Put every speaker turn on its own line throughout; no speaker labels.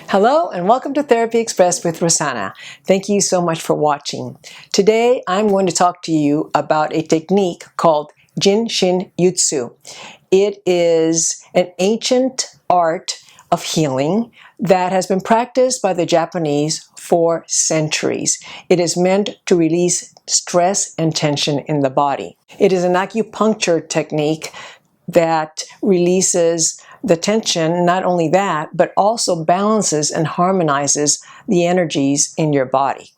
Hello and welcome to Therapy Express with Rosanna. Thank you so much for watching. Today I'm going to talk to you about a technique called Jin Shin Jyutsu. It is an ancient art of healing that has been practiced by the Japanese for centuries. It is meant to release stress and tension in the body. It is an acupuncture technique that releases the tension, not only that, but also balances and harmonizes the energies in your body.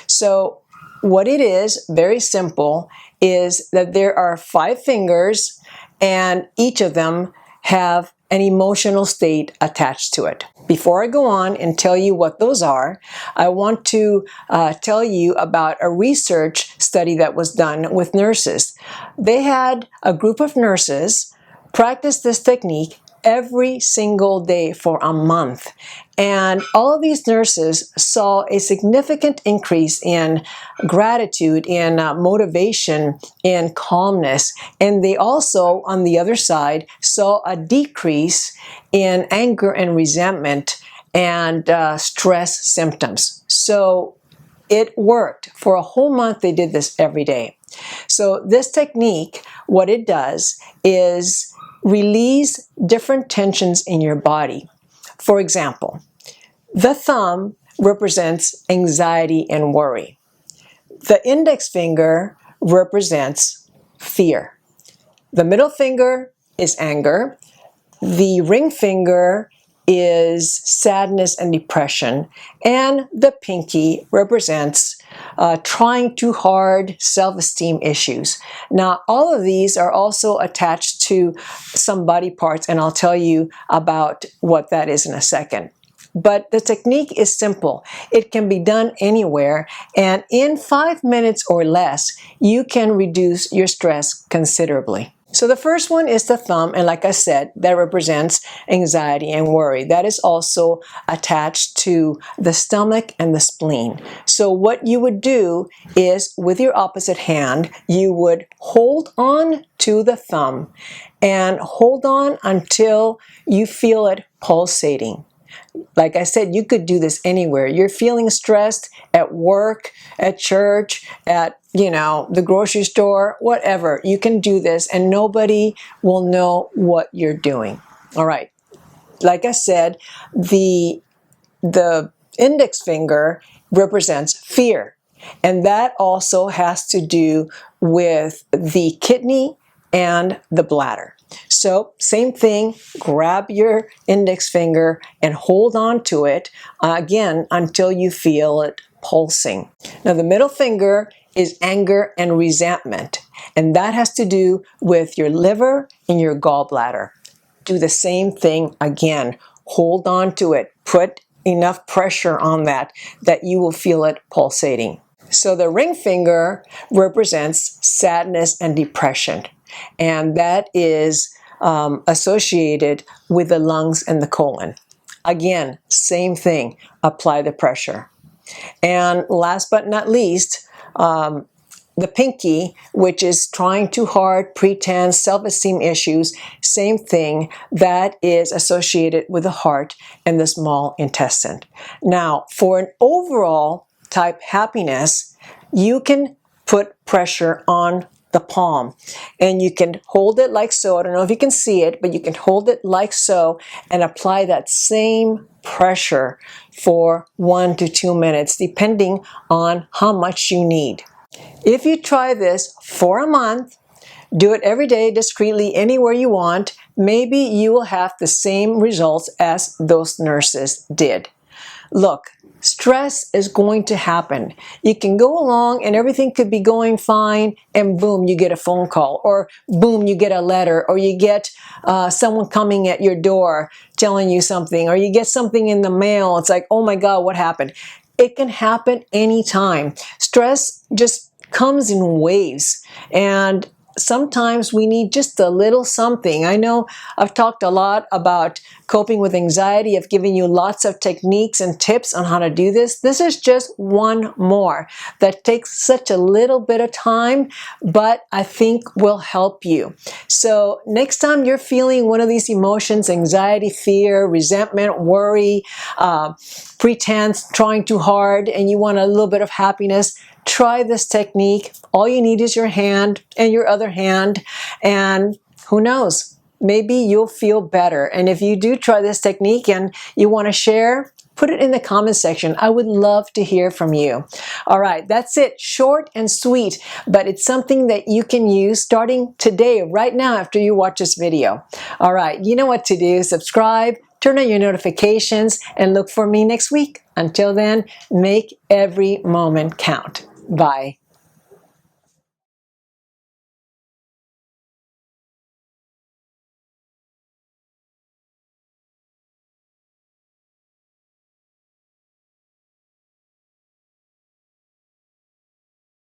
So what it is, very simple, is that there are 5 fingers and each of them have an emotional state attached to it. Before I go on and tell you what those are, I want to tell you about a research study that was done with nurses. They had a group of nurses practice this technique every single day for a month. And all of these nurses saw a significant increase in gratitude, in motivation, in calmness. And they also, on the other side, saw a decrease in anger and resentment and stress symptoms. So it worked. For a whole month, they did this every day. So this technique, what it does is release different tensions in your body. For example, the thumb represents anxiety and worry. The index finger represents fear. The middle finger is anger. The ring finger is sadness and depression. And the pinky represents trying too hard, self-esteem issues. Now, all of these are also attached to some body parts, and I'll tell you about what that is in a second. But the technique is simple. It can be done anywhere, and in 5 minutes or less, you can reduce your stress considerably. So the first one is the thumb, and like I said, that represents anxiety and worry. That is also attached to the stomach and the spleen. So what you would do is, with your opposite hand, you would hold on to the thumb and hold on until you feel it pulsating. Like I said, you could do this anywhere. You're feeling stressed at work, at church, at the grocery store, whatever. You can do this and nobody will know what you're doing. All right. Like I said, the index finger represents fear. And that also has to do with the kidney and the bladder. So same thing, grab your index finger and hold on to it again until you feel it pulsing. Now the middle finger is anger and resentment, and that has to do with your liver and your gallbladder. Do the same thing again. Hold on to it. Put enough pressure on that you will feel it pulsating. So the ring finger represents sadness and depression, and that is associated with the lungs and the colon. Again, same thing, apply the pressure. And last but not least, the pinky, which is trying too hard, pretense, self-esteem issues, same thing, that is associated with the heart and the small intestine. Now, for an overall type happiness, you can put pressure on the palm, and you can hold it like so. I don't know if you can see it, but you can hold it like so and apply that same pressure for 1 to 2 minutes, depending on how much you need. If you try this for a month, do it every day discreetly anywhere you want, maybe you will have the same results as those nurses did. Look, stress is going to happen. You can go along and everything could be going fine, and boom, you get a phone call, or boom, you get a letter, or you get someone coming at your door telling you something, or you get something in the mail. It's like, oh my God, what happened? It can happen anytime. Stress just comes in waves, and sometimes we need just a little something. I know I've talked a lot about coping with anxiety. I've given you lots of techniques and tips on how to do this. This is just one more that takes such a little bit of time, but I think will help you. So next time you're feeling one of these emotions, anxiety, fear, resentment, worry, pretense, trying too hard, and you want a little bit of happiness, try this technique. All you need is your hand and your other hand, and who knows, maybe you'll feel better. And if you do try this technique and you want to share, put it in the comment section. I would love to hear from you. All right, that's it. Short and sweet, but it's something that you can use starting today, right now, after you watch this video. All right, you know what to do. Subscribe, turn on your notifications, and look for me next week. Until then, make every moment count. Bye.